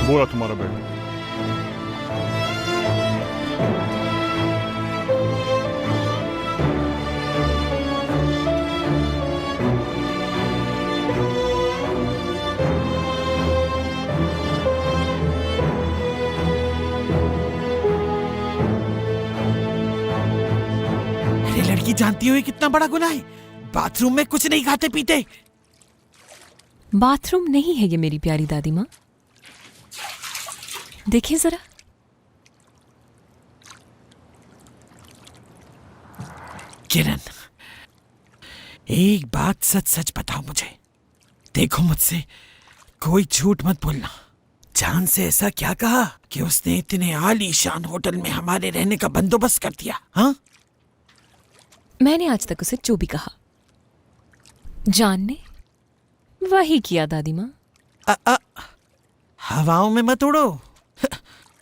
वो रहा तुम्हारा बेड। अरे लड़की, जानती हो ये कितना बड़ा गुनाह है? बाथरूम में कुछ नहीं खाते पीते। बाथरूम नहीं है ये मेरी प्यारी दादी माँ, देखिए जरा। किरण, एक बात सच सच बताओ मुझे। देखो, मुझसे कोई झूठ मत बोलना। जान से ऐसा क्या कहा कि उसने इतने आलीशान होटल में हमारे रहने का बंदोबस्त कर दिया? हाँ, मैंने आज तक उसे जो भी कहा जान ने वही किया दादी माँ। हवाओं में मत उड़ो।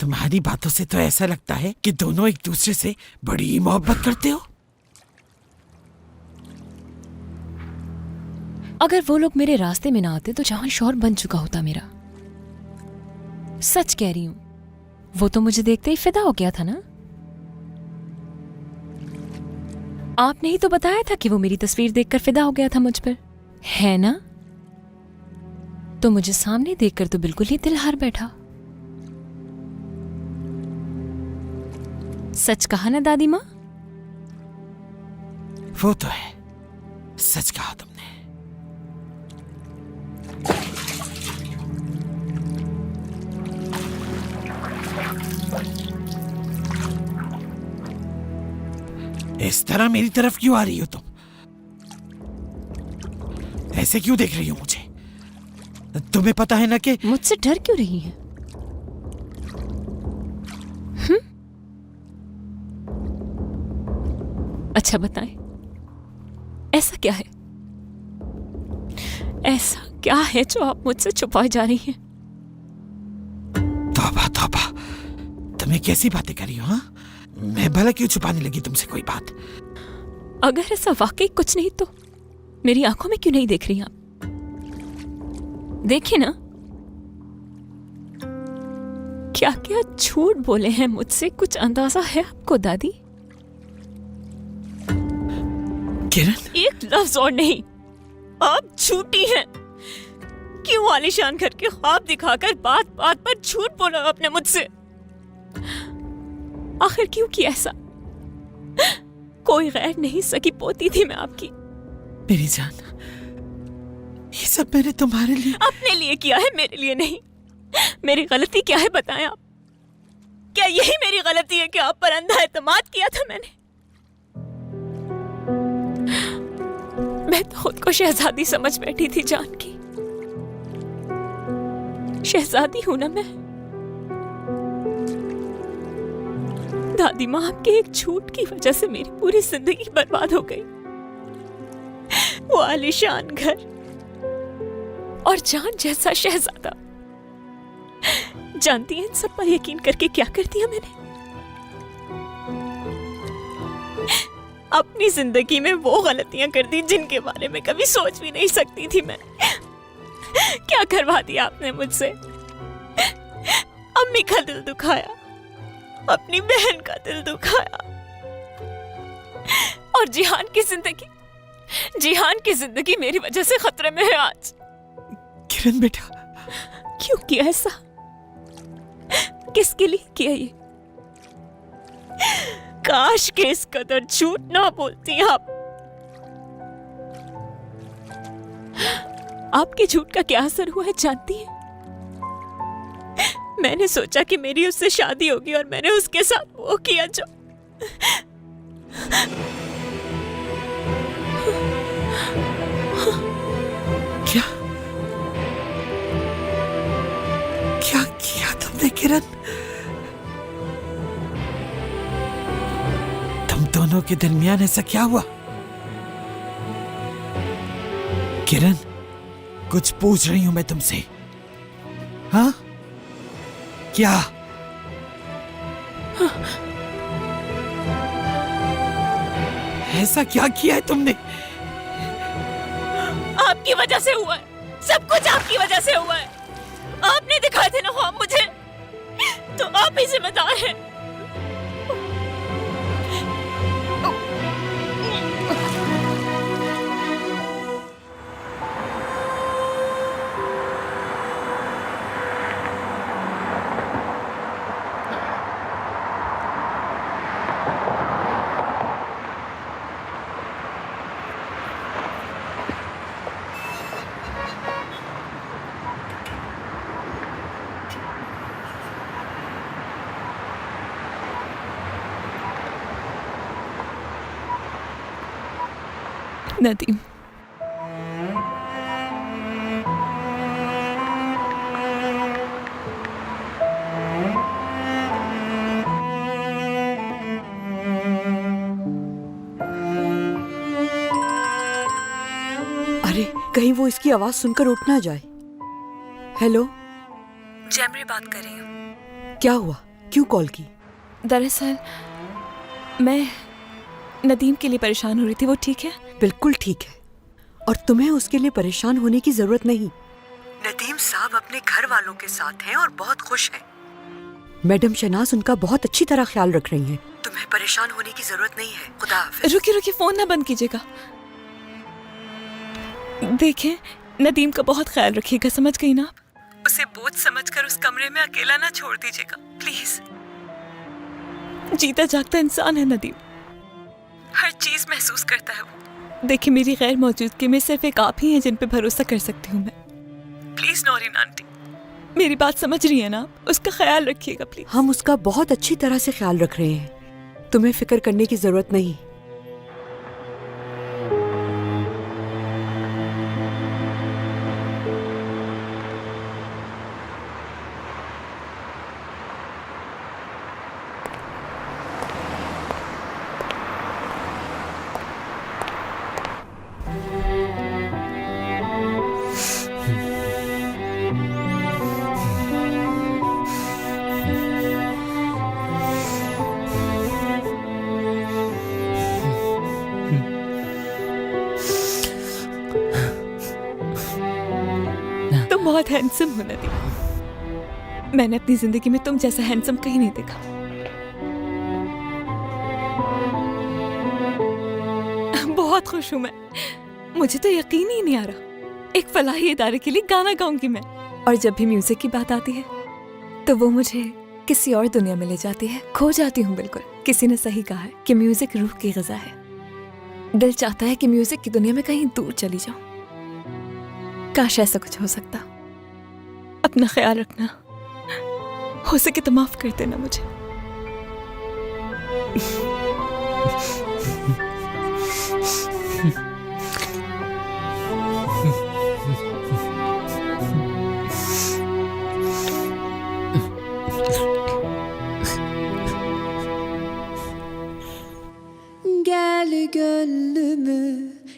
तुम्हारी बातों से तो ऐसा लगता है कि दोनों एक दूसरे से बड़ी मोहब्बत करते हो। अगर वो लोग मेरे रास्ते में ना आते तो जहां शौहर बन चुका होता मेरा। सच कह रही हूं, वो तो मुझे देखते ही फिदा हो गया था ना। आपने ही तो बताया था कि वो मेरी तस्वीर देखकर फिदा हो गया था मुझ पर, है ना? तो मुझे सामने देखकर तो बिल्कुल ही दिल हार बैठा। सच कहा ना दादी माँ? वो तो है, सच कहा तुमने। इस तरह मेरी तरफ क्यों आ रही हो तुम? ऐसे क्यों देख रही हो मुझे? तुम्हें पता है ना कि मुझसे डर क्यों रही है? अच्छा बताएं, ऐसा क्या है? ऐसा क्या है जो आप मुझसे छुपाए जा रही हैं? तौबा तौबा, तुम्हें कैसी बातें कर रही हो? हाँ, मैं भला क्यों छुपाने लगी तुमसे कोई बात? अगर ऐसा वाकई कुछ नहीं तो मेरी आंखों में क्यों नहीं देख रही आप? देखिए ना, क्या क्या झूठ बोले हैं मुझसे, कुछ अंदाजा है आपको दादी? किरण, एक लफ्ज और नहीं, आप झूठी हैं। क्यों आलीशान घर के ख्वाब दिखाकर बात बात पर झूठ बोला आपने मुझसे? आखिर क्यों किया ऐसा? कोई गैर नहीं, सकी पोती थी मैं आपकी। मेरी जान, ये सब मैंने तुम्हारे लिए अपने लिए किया है, मेरे लिए नहीं। मेरी गलती क्या है बताएं आप? क्या यही मेरी गलती है कि आप पर अंधा एतमाद किया था मैंने? मैं तो खुद को शहजादी समझ बैठी थी जान की। शहजादी हूं ना मैं। दादी माँ, आपके एक झूठ की वजह से मेरी पूरी जिंदगी बर्बाद हो गई। वो आलीशान घर और जान जैसा शहजादा। जानती हैं इन सब पर यकीन करके क्या कर दिया मैंने? अपनी जिंदगी में वो गलतियां कर दी जिनके बारे में कभी सोच भी नहीं सकती थी मैं। क्या करवा दिया आपने मुझसे? अम्मी का दिल दुखाया, अपनी बहन का दिल दुखाया, और जिहान की जिंदगी मेरी वजह से खतरे में है आज। किरण बेटा, क्यों किया ऐसा? किसके लिए किया ये? काश के इस कदर झूठ ना बोलती आप। आपके झूठ का क्या असर हुआ है जानती है? मैंने सोचा कि मेरी उससे शादी होगी और मैंने उसके साथ वो किया जो क्या क्या किया तुमने किरण? तुम दोनों के दरमियान ऐसा क्या हुआ? किरण, कुछ पूछ रही हूं मैं तुमसे। हाँ, क्या? ऐसा क्या किया है तुमने? आपकी वजह से हुआ है, सब कुछ आपकी वजह से हुआ है। आपने दिखाए थे ना ख्वाब मुझे ही जिम्मेदार हैं। नदीम, अरे कहीं वो इसकी आवाज सुनकर उठ ना जाए। हेलो, जैमरी बात कर रही हूँ। क्या हुआ? क्यों कॉल की? दरअसल मैं नदीम के लिए परेशान हो रही थी। वो ठीक है? बिल्कुल ठीक है, और तुम्हें उसके लिए परेशान होने की जरूरत नहीं। नदीम साहब अपने घर वालों के साथ हैं और बहुत खुश हैं। मैडम शहनाज उनका बहुत अच्छी तरह ख्याल रख रही हैं। तुम्हें परेशान होने की जरूरत नहीं है। खुदा हाफिज। रुकिए रुकिए, फोन ना बंद कीजिएगा। देखें, नदीम का बहुत ख्याल रखिएगा, समझ गई ना? उसे बोझ समझकर उस कमरे में अकेला ना छोड़ दीजिएगा, प्लीज। जीता जागता इंसान है नदीम, हर चीज महसूस करता है वो। देखिए, मेरी गैर मौजूदगी में सिर्फ एक आप ही हैं जिन पे भरोसा कर सकती हूँ मैं। प्लीज नौरीन आंटी, मेरी बात समझ रही है ना आप? उसका ख्याल रखिएगा प्लीज। हम उसका बहुत अच्छी तरह से ख्याल रख रहे हैं, तुम्हें फिक्र करने की जरूरत नहीं। तुम बहुत हैंडसम हो नदीम। मैंने अपनी जिंदगी में तुम जैसा हैंडसम कहीं नहीं देखा। बहुत खुश हूं मैं। मुझे तो यकीन ही नहीं आ रहा, एक फलाही इदारे के लिए गाना गाऊंगी मैं। और जब भी म्यूजिक की बात आती है तो वो मुझे किसी और दुनिया में ले जाती है, खो जाती हूँ बिल्कुल। किसी ने सही कहा है कि म्यूजिक रूह की ग़िज़ा है। दिल चाहता है कि म्यूजिक की दुनिया में कहीं दूर चली जाऊं। काश ऐसा कुछ हो सकता। अपना ख्याल रखना, हो सके तो माफ कर देना मुझे। Gel gönlümü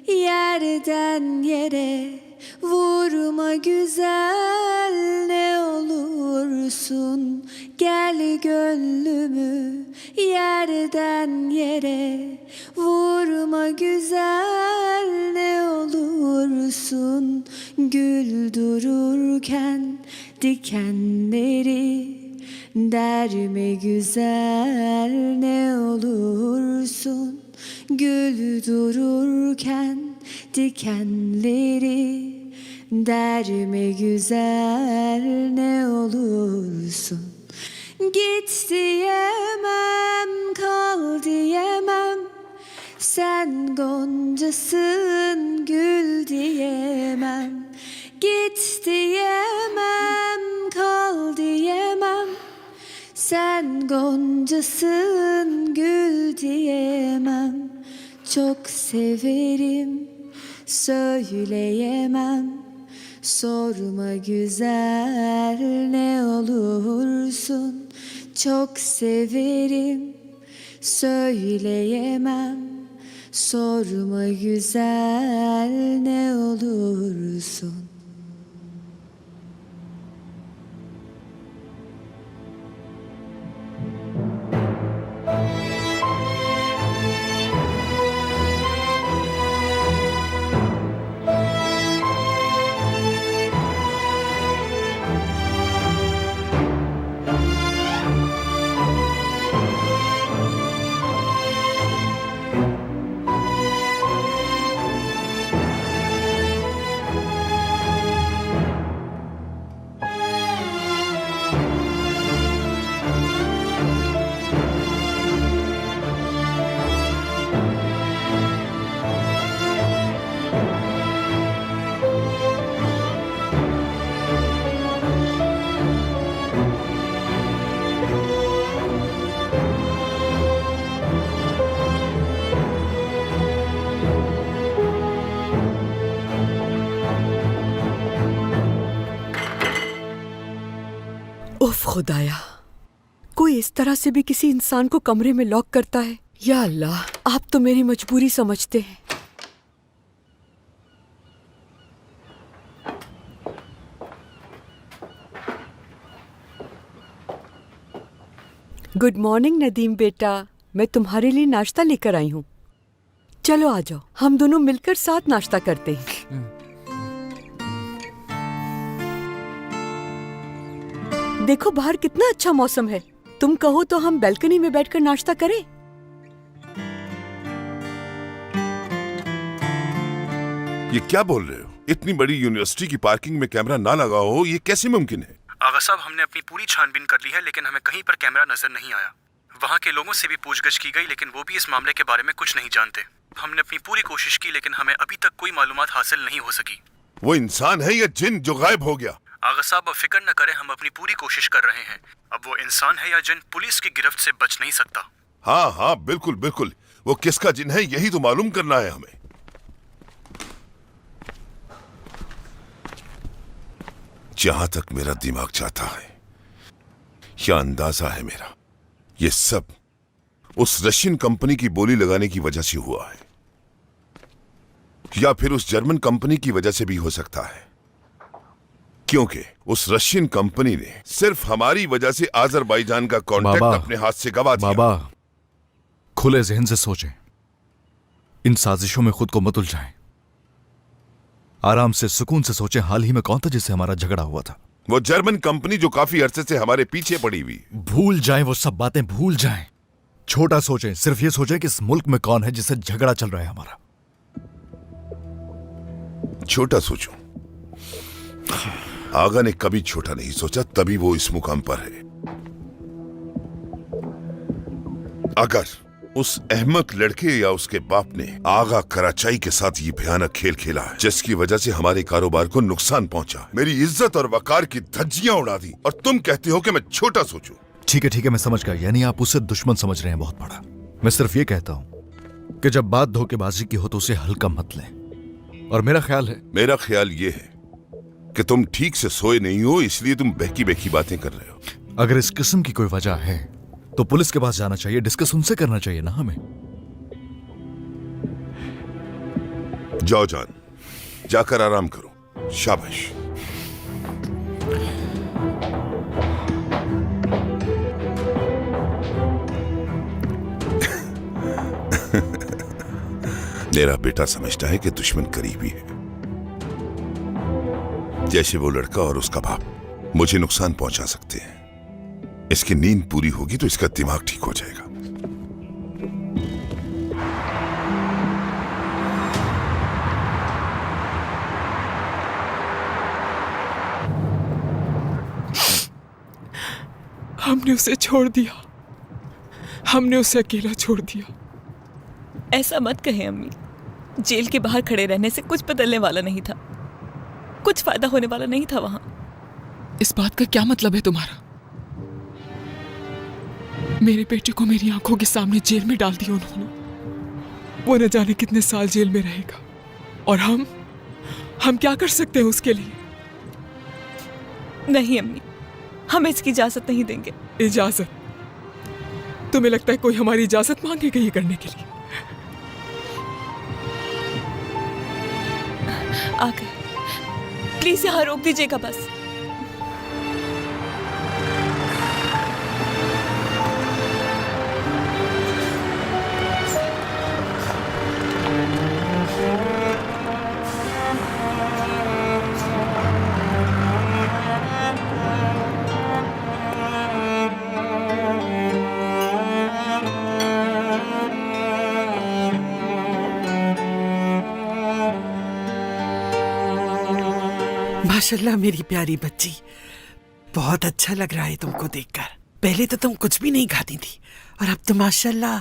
yerden yere vurma güzel ne olursun. Gel gönlümü yerden yere vurma güzel ne olursun. Gül dururken dikenleri derme güzel ne olursun. Gül dururken dikenleri derme güzel ne olursun. Git diyemem, kal diyemem, sen goncasın gül diyemem. Git diyemem, kal diyemem, sen goncasın gül diyemem. Çok severim, söyleyemem, sorma güzel ne olursun. Çok severim, söyleyemem, sorma güzel ne olursun. उफ खुदाया, कोई इस तरह से भी किसी इंसान को कमरे में लॉक करता है? या अल्लाह, आप तो मेरी मजबूरी समझते हैं। गुड मॉर्निंग नदीम बेटा, मैं तुम्हारे लिए नाश्ता लेकर आई हूँ। चलो आ जाओ, हम दोनों मिलकर साथ नाश्ता करते हैं। देखो बाहर कितना अच्छा मौसम है। तुम कहो तो हम बैल्कनी में बैठकर नाश्ता करें। ये क्या बोल रहे हो? इतनी बड़ी यूनिवर्सिटी की पार्किंग में कैमरा ना लगा हो, ये कैसे मुमकिन है? आगा साहब, हमने अपनी पूरी छानबीन कर ली है, लेकिन हमें कहीं पर कैमरा नजर नहीं आया। वहाँ के लोगों से भी पूछगछ की गई, लेकिन वो भी इस मामले के बारे में कुछ नहीं जानते। हमने अपनी पूरी कोशिश की, लेकिन हमें अभी तक कोई मालूमात हासिल नहीं हो सकी। वो इंसान है या जिन जो गायब हो गया? आगा साहब, अब फिक्र न करें, हम अपनी पूरी कोशिश कर रहे हैं। अब वो इंसान है या जिन, पुलिस की गिरफ्त से बच नहीं सकता। हाँ हाँ, बिल्कुल बिल्कुल। वो किसका जिन है यही तो मालूम करना है हमें। जहां तक मेरा दिमाग चाहता है या अंदाजा है मेरा, ये सब उस रशियन कंपनी की बोली लगाने की वजह से हुआ है, या फिर उस जर्मन कंपनी की वजह से भी हो सकता है, क्योंकि उस रशियन कंपनी ने सिर्फ हमारी वजह से आजरबाईजान का कॉन्ट्रैक्ट अपने हाथ से गवा दिया। बाबा, खुले जहन से सोचें, इन साजिशों में खुद को मत उलझाएं। आराम से सुकून से सोचें, हाल ही में कौन था जिससे हमारा झगड़ा हुआ था? वो जर्मन कंपनी जो काफी अरसे से हमारे पीछे पड़ी हुई। भूल जाएं वो सब बातें, भूल जाएं। छोटा सोचें, सिर्फ ये सोचें कि इस मुल्क में कौन है जिससे झगड़ा चल रहा है हमारा। छोटा सोचूं? आगा ने कभी छोटा नहीं सोचा, तभी वो इस मुकाम पर है। अगर उस अहमक लड़के या उसके बाप ने आगा कराचाई के साथ ये भयानक खेल खेला है, जिसकी वजह से हमारे कारोबार को नुकसान पहुंचा, मेरी इज्जत और वकार की धज्जियां उड़ा दी, और तुम कहते हो कि मैं छोटा सोचूं? ठीक है, मैं समझ गया। यानी आप उसे दुश्मन समझ रहे हैं बहुत बड़ा। मैं सिर्फ ये कहता हूं कि जब बात धोखेबाजी की हो तो उसे हल्का मत लें। और मेरा ख्याल ये है कि तुम ठीक से सोए नहीं हो, इसलिए तुम बहकी बहकी बातें कर रहे हो। अगर इस किस्म की कोई वजह है तो पुलिस के पास जाना चाहिए, डिस्कस उनसे करना चाहिए ना हमें। जाओ जान, जाकर आराम करो। शाबाश। मेरा बेटा समझता है कि दुश्मन करीबी है, जैसे वो लड़का और उसका बाप मुझे नुकसान पहुंचा सकते हैं। इसकी नींद पूरी होगी तो इसका दिमाग ठीक हो जाएगा। हमने उसे छोड़ दिया, हमने उसे अकेला छोड़ दिया। ऐसा मत कहें अम्मी। जेल के बाहर खड़े रहने से कुछ बदलने वाला नहीं था, कुछ फायदा होने वाला नहीं था वहां। इस बात का क्या मतलब है तुम्हारा? मेरे बेटे को मेरी आंखों के सामने जेल में डाल दिया उन्होंने। वो न जाने कितने साल जेल में रहेगा, और हम क्या कर सकते हैं उसके लिए? नहीं अम्मी, हम इसकी इजाजत नहीं देंगे। इजाजत? तुम्हें लगता है कोई हमारी इजाजत मांगेगा ये करने के लिए? आ गए, प्लीज यहाँ रोक दीजिएगा बस। माशाल्लाह मेरी प्यारी बच्ची, बहुत अच्छा लग रहा है तुमको देखकर। पहले तो तुम कुछ भी नहीं खाती थी, और अब तो माशाल्लाह।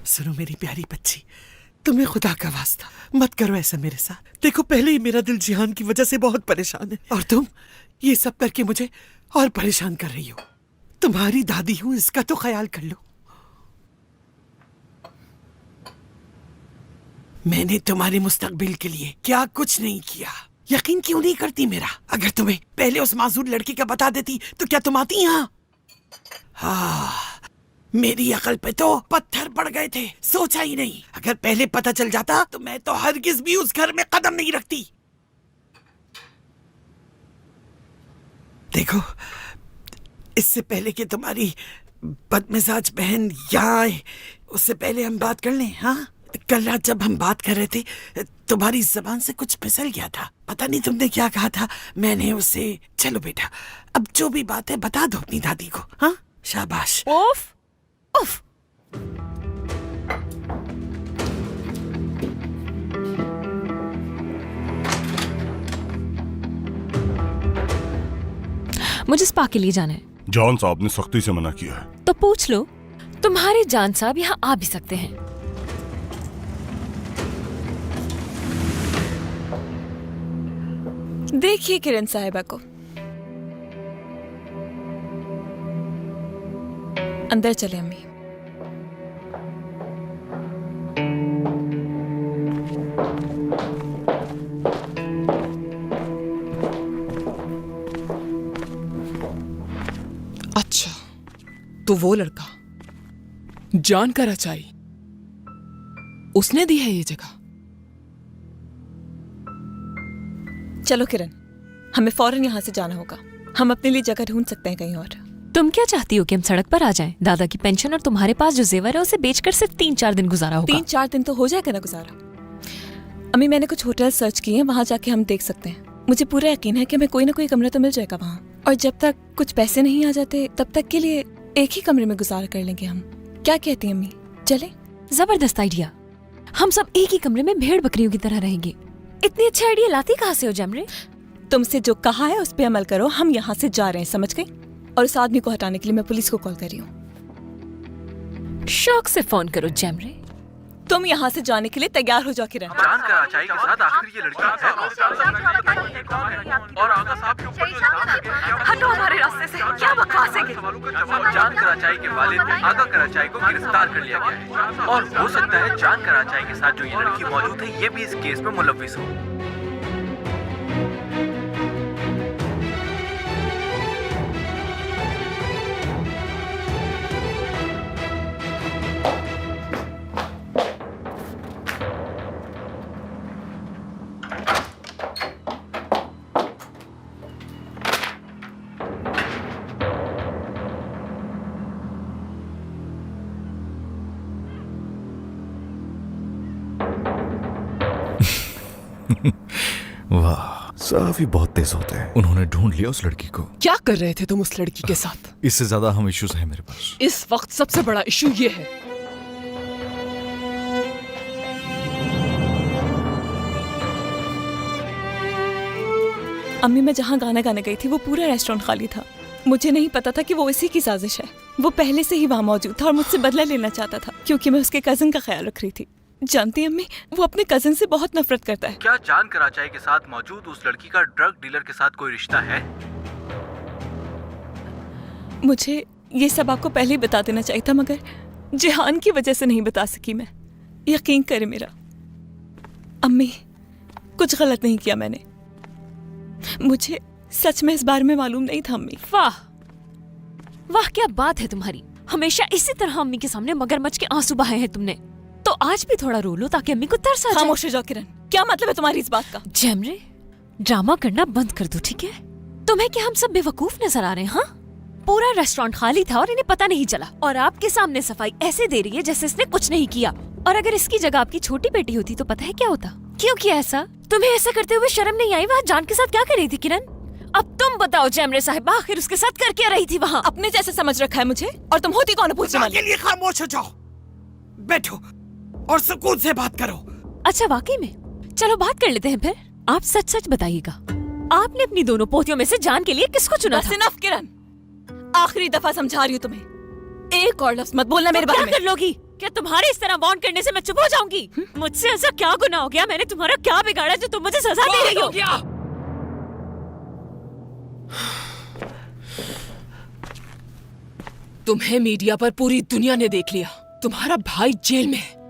सुनो मेरी प्यारी बच्ची, तुम्हें खुदा का वास्ता मत करो ऐसा मेरे साथ। देखो, पहले ही मेरा दिल जिहान की वजह से बहुत परेशान है, और तुम ये सब करके मुझे और परेशान कर रही हो। तुम्हारी दादी हूं, इसका तो ख्याल कर लो। मैंने तुम्हारे मुस्तकबिल के लिए क्या कुछ नहीं किया, यकीन क्यों नहीं करती मेरा? अगर तुम्हें पहले उस मासूर लड़की का बता देती तो क्या तुम आती यहाँ? मेरी अकल पे तो पत्थर पड़ गए थे, सोचा ही नहीं। अगर पहले पता चल जाता तो मैं तो हरगिज भी उस घर में कदम नहीं रखती। देखो, इससे पहले कि तुम्हारी बदमिजाज बहन यहाँ आए, उससे पहले हम बात कर लें। हाँ, कल रात जब हम बात कर रहे थे तुम्हारी जबान से कुछ फिसल गया था। पता नहीं तुमने क्या कहा था। मैंने उसे, चलो बेटा अब जो भी बात है बता दो अपनी दादी को। हाँ, शाबाश। उफ उफ। मुझे स्पा के लिए जाना है। जॉन साहब ने सख्ती से मना किया है। तो पूछ लो, तुम्हारे जान साहब यहाँ आ भी सकते हैं। देखिए किरण साहिबा को, अंदर चले अम्मी। अच्छा, तो वो लड़का जान का रचाई, उसने दी है ये जगह। चलो किरण, हमें फौरन यहाँ से जाना होगा। हम अपने लिए जगह ढूंढ सकते हैं कहीं और। तुम क्या चाहती हो कि हम सड़क पर आ जाएं? दादा की पेंशन और तुम्हारे पास जो जेवर है उसे बेचकर सिर्फ 3-4 दिन गुजारा होगा। 3-4 दिन तो हो जाएगा ना गुजारा। अम्मी, मैंने कुछ होटल सर्च किए हैं, वहां जाके हम देख सकते हैं। मुझे पूरा यकीन है कि हमें कोई ना कोई कमरा तो मिल जाएगा वहाँ। और जब तक कुछ पैसे नहीं आ जाते तब तक के लिए एक ही कमरे में गुजारा कर लेंगे हम। क्या कहती हैं अम्मी, चले? जबरदस्त आइडिया। हम सब एक ही कमरे में भेड़ बकरियों की तरह रहेंगे। इतनी अच्छी आइडिया लाती कहाँ से हो जमरे? तुमसे जो कहा है उस पे अमल करो। हम यहाँ से जा रहे हैं, समझ गई? और उस आदमी को हटाने के लिए मैं पुलिस को कॉल कर रही हूँ। शौक से फोन करो जमरे। तुम यहाँ से जाने के लिए तैयार हो जाओ किरण। जान कराचाई के साथ आखिर ये लड़का है और आगा साहब के ऊपर जो इल्जाम लगे हैं, हटो हमारे रास्ते से, क्या बकवास है ये? सवालों का जवाब। जान कराचाई के वालिद आगा कराचाई को गिरफ्तार कर लिया गया है और हो सकता है जान कराचाई के साथ जो ये लड़की मौजूद है ये भी इस केस में मुलव्विस हो। वाह, साफ ही बहुत तेज होते हैं। उन्होंने ढूंढ लिया उस लड़की को। क्या कर रहे थे तुम उस लड़की के साथ? इससे ज्यादा हम इश्यूज हैं मेरे पास। इस वक्त सबसे बड़ा इशू ये है। अम्मी, मैं जहाँ गाना गाने गई थी वो पूरा रेस्टोरेंट खाली था। मुझे नहीं पता था कि वो इसी की साजिश है। वो पहले से ही वहाँ मौजूद था और मुझसे बदला लेना चाहता था क्योंकि मैं उसके कजिन का ख्याल रख रही थी। जानती अम्मी, वो अपने कजिन से बहुत नफरत करता है। क्या जान कराचाई के साथ मौजूद उस लड़की का ड्रग डीलर के साथ कोई रिश्ता है? मुझे ये सब आपको पहले ही बता देना चाहिए था, मगर जिहान की वजह से नहीं बता सकी मैं। यकीन करे मेरा अम्मी, कुछ गलत नहीं किया मैंने। मुझे सच में इस बारे में मालूम नहीं था अम्मी। वाह वाह, क्या बात है तुम्हारी। हमेशा इसी तरह अम्मी के सामने मगरमच्छ के आंसू बहाए हैं तुमने। तो आज भी थोड़ा रो लो ताकि अम्मी को तरस आ जाए। खामोश हो जाओ किरण, क्या मतलब है तुम्हारी इस बात का? जमरे, ड्रामा करना बंद कर दो, ठीक है? तुम्हें क्या हम सब बेवकूफ नजर आ रहे हैं? हाँ, पूरा रेस्टोरेंट खाली था और इन्हें पता नहीं चला, और आपके सामने सफाई ऐसे दे रही है जैसे इसने कुछ नहीं किया। और अगर इसकी जगह आपकी छोटी बेटी होती तो पता है क्या होता? क्यों किया ऐसा? तुम्हें ऐसा करते हुए शर्म नहीं आई? वहाँ जान के साथ क्या कर रही थी किरण? अब तुम बताओ जमरे साहिबा, आखिर उसके साथ कर क्या रही थी वहाँ? अपने जैसे समझ रखा है मुझे, और तुम होती कौन पूछने वाली? के लिए खामोश हो जाओ, बैठो और सुकून से बात करो। अच्छा, वाकई में? चलो बात कर लेते हैं फिर। आप सच सच बताइएगा, आपने अपनी दोनों पोतियों में से जान के लिए किसको चुना था? इनफ किरण, आखिरी दफा समझा रही हूँ तुम्हें, एक और लफ्ज मत बोलना मेरे बारे में। क्या कर लोगी? क्या तुम्हारे इस तरह वार्न करने से मैं चुप हो जाऊंगी? मुझसे ऐसा क्या गुनाह हो गया? मैंने तुम्हारा क्या बिगाड़ा जो तुम मुझे सजा दे रही हो? तुम्हें मीडिया पर पूरी दुनिया ने देख लिया। तुम्हारा भाई जेल में है।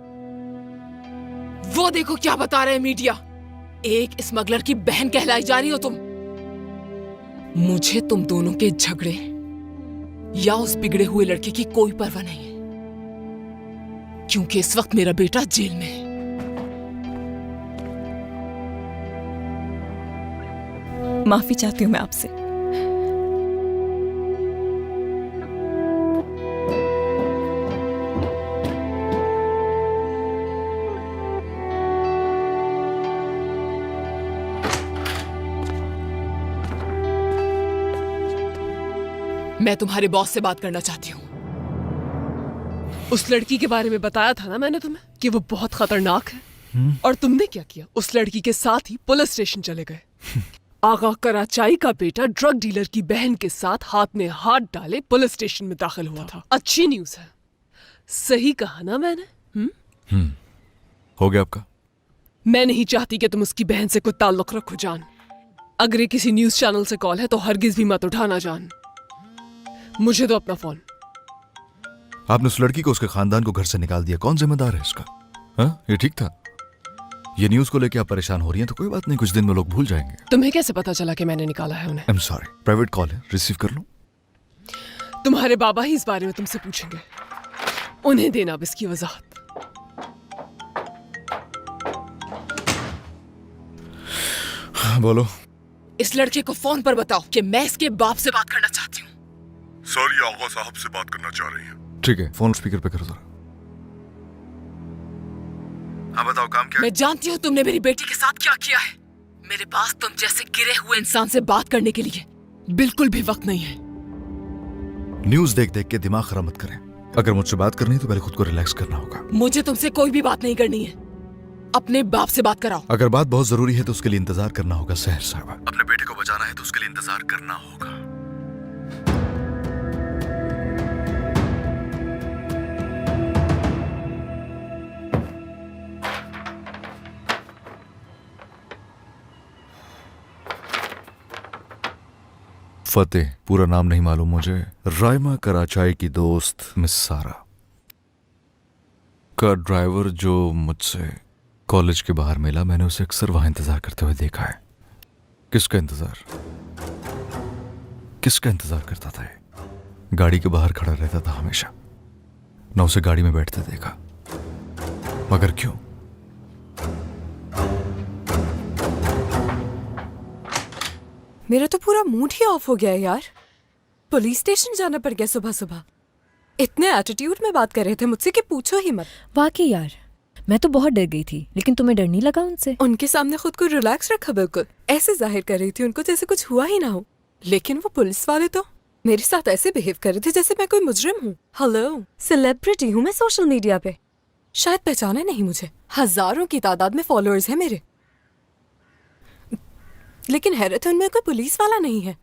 वो देखो क्या बता रहे हैं मीडिया। एक स्मगलर की बहन कहलाई जा रही हो तुम। मुझे तुम दोनों के झगड़े या उस बिगड़े हुए लड़के की कोई परवाह नहीं है, क्योंकि इस वक्त मेरा बेटा जेल में है। माफी चाहती हूँ मैं आपसे। मैं तुम्हारे बॉस से बात करना चाहती हूँ। उस लड़की के बारे में बताया था ना मैंने तुम्हें कि वो बहुत खतरनाक है। और तुमने क्या किया? उस लड़की के साथ ही पुलिस स्टेशन चले गए। आगा कराचाई का बेटा ड्रग डीलर की बहन के साथ हाथ में हाथ डाले पुलिस स्टेशन में दाखिल हुआ था। अच्छी न्यूज़ है, सही कहा ना मैंने? हो गया आपका? मैं नहीं चाहती कि तुम उसकी बहन से कोई ताल्लुक रखो जान। अगर ये किसी न्यूज़ चैनल से कॉल है तो हरगिज भी मत उठाना जान। मुझे तो अपना फोन। आपने उस लड़की को उसके खानदान को घर से निकाल दिया, कौन जिम्मेदार है इसका? हाँ, ये ठीक था? ये न्यूज़ को लेके आप परेशान हो रही हैं तो कोई बात नहीं, कुछ दिन में लोग भूल जाएंगे। तुम्हें कैसे पता चला कि मैंने निकाला है उन्हें? I am sorry, private call है, रिसीव कर लो। तुम्हारे बाबा ही इस बारे में तुमसे पूछेंगे, उन्हें देना अब इसकी वजाहत। बोलो। इस लड़के को फोन पर बताओ कि मैं इसके बाप से बात करना चाहती हूँ। सर, ये आगा साहब से बात करना चाह रही है। ठीक है, फोन स्पीकर पे करो जरा। हाँ बताओ, काम क्या? मैं जानती हूँ तुमने मेरी बेटी के साथ क्या किया है। मेरे पास तुम जैसे गिरे हुए इंसान से बात करने के लिए बिल्कुल भी वक्त नहीं है। न्यूज़ देख देख के दिमाग खराब मत करें। अगर मुझसे बात करनी है तो पहले खुद को रिलैक्स करना होगा। मुझे तुमसे कोई भी बात नहीं करनी है, अपने बाप से बात कराओ। अगर बात बहुत जरूरी है तो उसके लिए इंतजार करना होगा सहर साहबा। अपने बेटे को बचाना है तो उसके लिए इंतजार करना होगा। फतेह, पूरा नाम नहीं मालूम मुझे। रायमा कराचाई की दोस्त मिस सारा का ड्राइवर जो मुझसे कॉलेज के बाहर मिला, मैंने उसे अक्सर वहां इंतजार करते हुए देखा है। किसका इंतजार? किसका इंतजार करता था ये? गाड़ी के बाहर खड़ा रहता था हमेशा, न उसे गाड़ी में बैठते देखा। मगर क्यों? मेरा तो पूरा मूड ही ऑफ हो गया है यार। पुलिस स्टेशन जाना पड़ गया सुबह सुबह। इतने एटीट्यूड में बात कर रहे थे मुझसे कि पूछो ही मत। वाकई यार, मैं तो बहुत डर गई थी, लेकिन तुम्हें डर नहीं लगा उनसे? उनके सामने खुद को रिलैक्स रखा, बिल्कुल ऐसे जाहिर कर रही थी उनको जैसे कुछ हुआ ही ना हो। लेकिन वो पुलिस वाले तो मेरे साथ ऐसे बिहेव कर रहे थे जैसे मैं कोई मुजरिम हूँ। हेलो, सेलिब्रिटी हूँ मैं सोशल मीडिया पे, शायद पहचाना नहीं मुझे। हजारों की तादाद में फॉलोअर्स हैं मेरे, लेकिन हैरत है उनमें कोई पुलिस वाला नहीं है।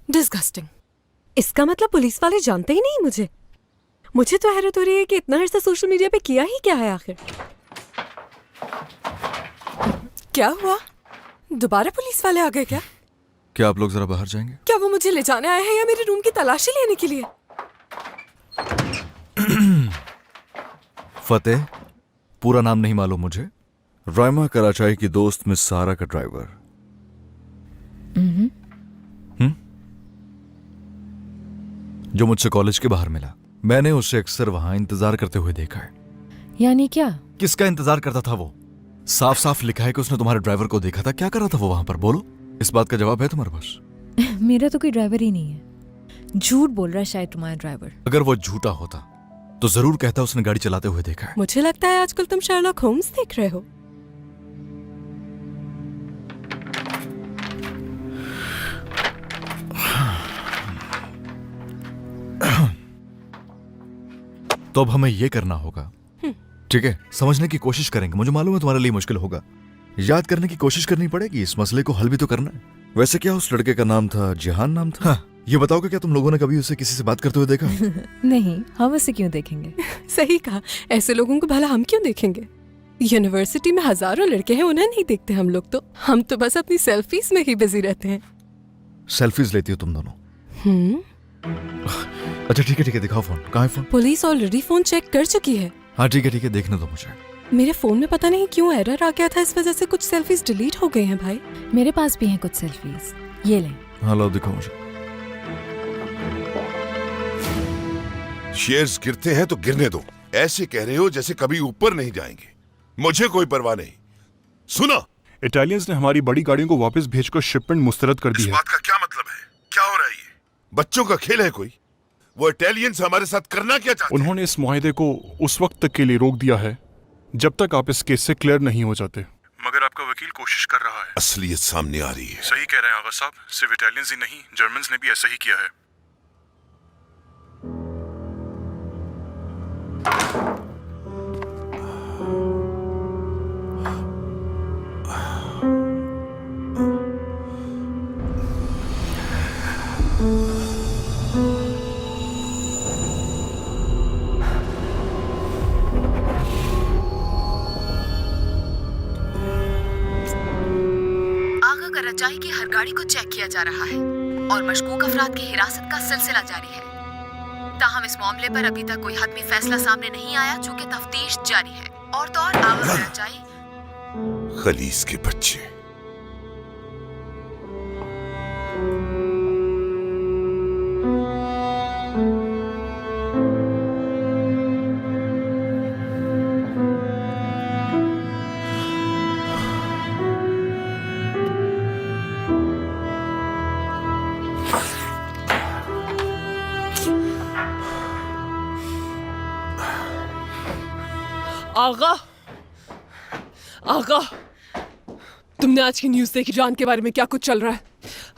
डिस्गस्टिंग। इसका मतलब पुलिस वाले जानते ही नहीं मुझे। मुझे तो हैरत हो रही है कि इतना अर्सा सोशल मीडिया पे किया ही क्या है आखिर। क्या हुआ? दोबारा पुलिस वाले आ गए क्या? क्या आप लोग जरा बाहर जाएंगे? क्या वो मुझे ले जाने आए हैं या मेरे रूम की तलाशी लेने के लिए? फतेह, पूरा नाम नहीं मालूम मुझे। रायमा कराचाई की दोस्त मिस सारा का ड्राइवर। जो मुझसे कॉलेज के बाहर मिला, मैंने उसे अक्सर वहां इंतजार करते हुए देखा है। यानी क्या? किसका इंतजार करता था वो? साफ साफ लिखा है कि उसने तुम्हारे ड्राइवर को देखा था। क्या कर रहा था वो वहां पर? बोलो, इस बात का जवाब है तुम्हारे पास? मेरा तो कोई ड्राइवर ही नहीं है। झूठ बोल रहा है शायद तुम्हारा ड्राइवर। अगर वो झूठा होता तो जरूर कहता उसने गाड़ी चलाते हुए देखा है। मुझे लगता है आजकल तुम शर्लॉक होम्स देख रहे हो। तो अब हमें यह करना होगा, ठीक है? समझने की कोशिश करेंगे। मुझे मालूम है तुम्हारे लिए मुश्किल होगा, याद करने की कोशिश करनी पड़ेगी। इस मसले को हल भी तो करना है। वैसे क्या उस लड़के का नाम था? जिहान नाम था? हाँ। ये बताओ कि क्या तुम लोगों ने कभी उसे किसी से बात करते हुए देखा? नहीं, हम उसे क्यों देखेंगे? सही कहा, ऐसे लोगों को भला हम क्यों देखेंगे? यूनिवर्सिटी में हजारों लड़के हैं, उन्हें नहीं देखते हम लोग। तो हम तो बस अपनी सेल्फीज में ही बिजी रहते हैं। सेल्फीज लेती हो तुम दोनों? अच्छा ठीक है, दिखाओ फोन। कहाँ है phone? Police already phone check कर चुकी है। हाँ ठीक है, देखने दो मुझे। मेरे फोन में पता नहीं क्यों एरर आ गया था, इस वजह से कुछ सेल्फीज डिलीट हो गए हैं भाई। मेरे पास भी हैं कुछ सेल्फीज, ये लें। हाँ लो दिखाओ मुझे। शेयर्स गिरते हैं तो गिरने दो। ऐसे कह रहे हो जैसे कभी ऊपर नहीं जाएंगे। मुझे कोई परवाह नहीं। सुना, इटालियंस ने हमारी बड़ी गाड़ियों को वापस भेजकर शिपमेंट मुस्तरद कर दी इस है। बात का क्या मतलब है? क्या हो रहा है ये? बच्चों का खेल है कोई? वो इटालियंस हमारे साथ करना क्या चाहते हैं? उन्होंने इस मुआहदे को उस वक्त तक के लिए रोक दिया है जब तक आप इस केस से क्लियर नहीं हो जाते। मगर आपका वकील कोशिश कर रहा है। असलियत सामने आ रही है। सही कह रहे हैं आगा साहब, सिर्फ इटालियंस ही नहीं, जर्मन्स ने भी ऐसा ही किया है। कराची की हर गाड़ी को चेक किया जा रहा है और मशकूक अफराद की हिरासत का सिलसिला जारी है। ताहम इस मामले पर अभी तक कोई हतमी फैसला सामने नहीं आया, चूंकि तफ्तीश जारी है। और तो और आगा कराची खलीस के बच्चे। आगा, आगा, तुमने आज की न्यूज़ देखी जान के बारे में? क्या कुछ चल रहा है?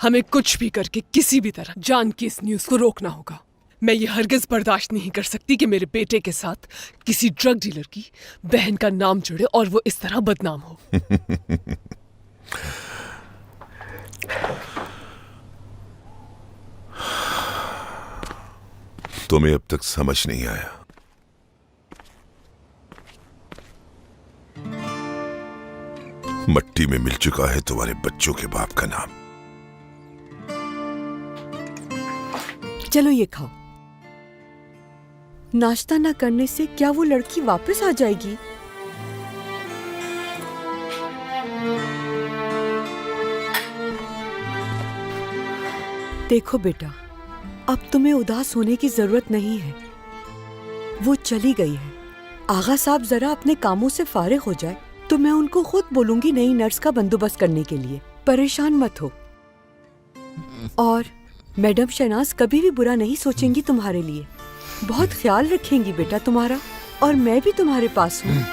हमें कुछ भी करके किसी भी तरह जान की इस न्यूज़ को रोकना होगा। मैं ये हरगिज बर्दाश्त नहीं कर सकती कि मेरे बेटे के साथ किसी ड्रग डीलर की बहन का नाम जुड़े और वो इस तरह बदनाम हो। तुम्हें अब तक समझ नहीं आया। मट्टी में मिल चुका है तुम्हारे बच्चों के बाप का नाम। चलो ये खाओ। नाश्ता ना करने से क्या वो लड़की वापस आ जाएगी? देखो बेटा, अब तुम्हें उदास होने की जरूरत नहीं है। वो चली गई है। आगा साहब जरा अपने कामों से फारिग हो जाए तो मैं उनको खुद बोलूंगी नई नर्स का बंदोबस्त करने के लिए। परेशान मत हो। और मैडम शहनाज कभी भी बुरा नहीं सोचेंगी तुम्हारे लिए, बहुत ख्याल रखेंगी बेटा तुम्हारा, और मैं भी तुम्हारे पास हूँ।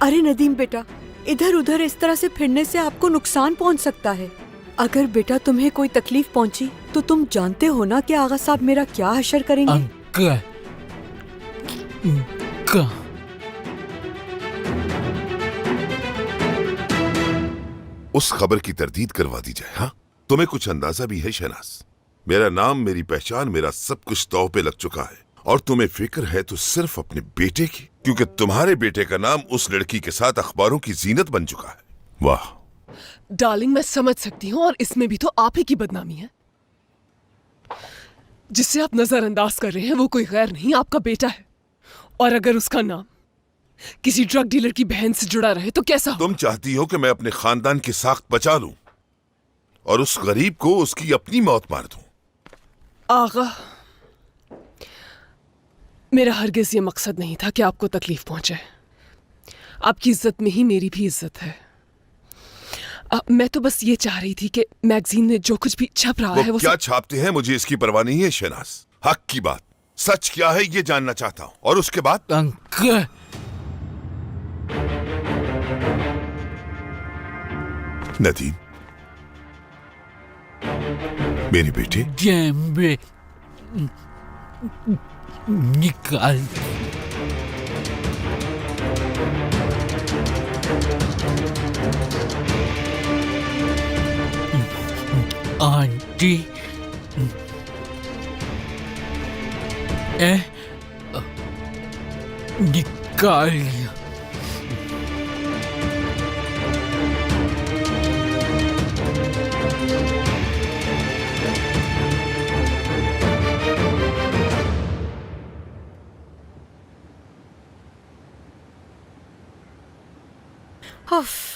अरे नदीम बेटा, इधर उधर इस तरह से फिरने से आपको नुकसान पहुंच सकता है। अगर बेटा तुम्हें कोई तकलीफ पहुंची तो तुम जानते हो ना कि आगा साहब मेरा क्या हशर करेंगे। अंकल, उस खबर की तरदीद करवा दी जाए। हाँ, तुम्हें कुछ अंदाजा भी है शहनाज? मेरा नाम, मेरी पहचान, मेरा सब कुछ तौह पे लग चुका है। और तुम्हें फिक्र है तो सिर्फ अपने बेटे की, क्योंकि तुम्हारे बेटे का नाम उस लड़की के साथ अखबारों की जीनत बन चुका है। वाह डार्लिंग, मैं समझ सकती हूँ, और इसमें भी तो आप ही की बदनामी है। जिसे आप नजरअंदाज कर रहे हैं वो कोई गैर नहीं, आपका बेटा है। और अगर उसका नाम किसी ड्रग डीलर की बहन से जुड़ा रहे तो कैसा हो? तुम चाहती हो कि मैं अपने खानदान की साख्त बचा लूं और उस गरीब को उसकी अपनी मौत मार दूं। आगा, मेरा हरगिज ये मकसद नहीं था कि आपको तकलीफ पहुंचे। आपकी इज्जत में ही मेरी भी इज्जत है। मैं तो बस ये चाह रही थी कि मैगजीन में जो कुछ भी छप रहा है वो क्या छापते हैं मुझे इसकी परवाह नहीं है शहनाज। हक की बात, सच क्या है ये जानना चाहता हूँ। और उसके बाद अंकल, नदीम मेरी बेटी, जेम्बे निकाल। आंटी निकाल लिया।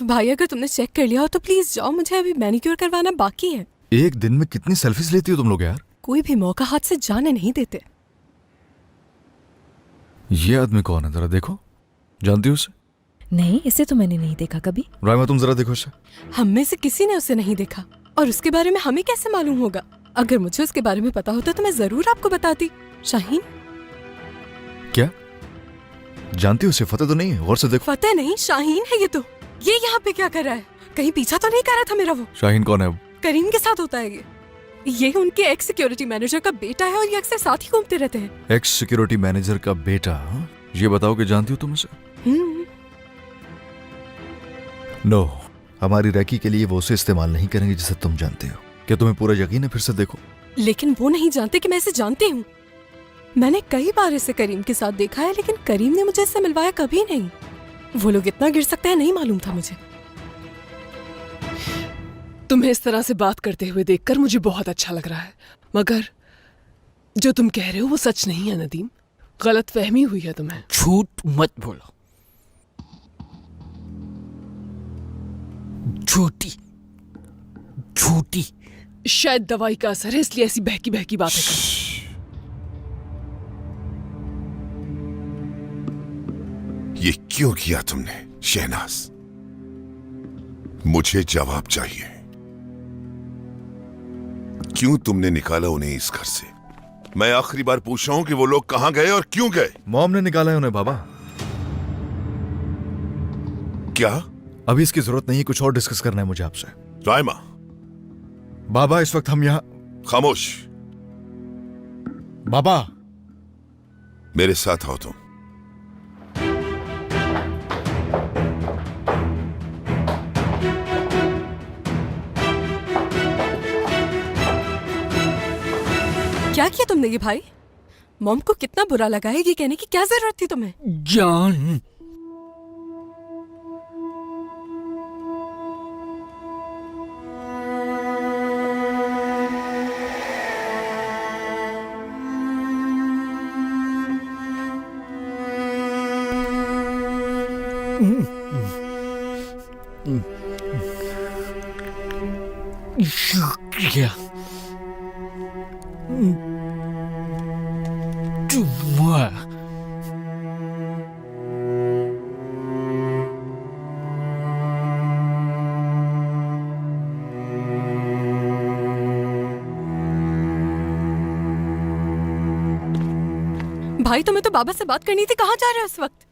भाई अगर तुमने चेक कर लिया हो तो प्लीज जाओ, मुझे अभी मैनिक्योर करवाना बाकी है। एक दिन में कितनी सेल्फीज लेती हो तुम लोग यार? कोई भी मौका हाथ से जाने नहीं देते। ये आदमी कौन है जरा देखो, जानती हो उसे? नहीं, इसे तो मैंने नहीं देखा कभी। राइमा तुम जरा देखो उसे। हम में से किसी ने उसे नहीं देखा और उसके बारे में हमें कैसे मालूम होगा? अगर मुझे उसके बारे में पता होता तो मैं जरूर आपको बताती। शाहीन, क्या जानती हो उसे? फतेह तो नहीं है, गौर से देखो। फतेह नहीं, शाहीन है ये तो। ये यहाँ पे क्या कर रहा है? कहीं पीछा तो नहीं कर रहा था मेरा वो? शाहीन कौन है वो? करीम के साथ होता है ये उनके एक्स सिक्योरिटी मैनेजर का बेटा है और ये अक्सर साथ ही घूमते रहते हैं। एक्स सिक्योरिटी मैनेजर का बेटा? ये बताओ कि जानती हो तुम उसे? नो, हमारी रैकी के लिए वो उसे इस्तेमाल नहीं करेंगे जिसे तुम जानते हो। क्या तुम्हें पूरा यकीन है? फिर से देखो। लेकिन वो नहीं जानते कि मैं इसे जानती हूँ। मैंने कई बार इसे करीम के साथ देखा है, लेकिन करीम ने मुझे इससे मिलवाया कभी नहीं। वो लोग इतना गिर सकते हैं नहीं मालूम था मुझे। तुम्हें इस तरह से बात करते हुए देखकर मुझे बहुत अच्छा लग रहा है, मगर जो तुम कह रहे हो वो सच नहीं है नदीम। गलत फहमी हुई है तुम्हें। झूठ मत बोलो, झूठी झूठी। शायद दवाई का असर है, इसलिए ऐसी बहकी बहकी बातें कर। ये क्यों किया तुमने शहनाज? मुझे जवाब चाहिए। क्यों तुमने निकाला उन्हें इस घर से? मैं आखिरी बार पूछ रहा हूं कि वो लोग कहां गए और क्यों गए? मॉम ने निकाला है उन्हें बाबा। क्या? अभी इसकी जरूरत नहीं है, कुछ और डिस्कस करना है मुझे आपसे। राइमा। बाबा इस वक्त हम यहाँ। खामोश। बाबा मेरे साथ आओ तुम। क्या किया तुमने ये भाई? मॉम को कितना बुरा लगा है ये कहने की क्या जरूरत थी तुम्हें? जान, शुक्रिया तुम्हारा। भाई तुम्हें तो बाबा से बात करनी थी, कहाँ जा रहे हो इस वक्त?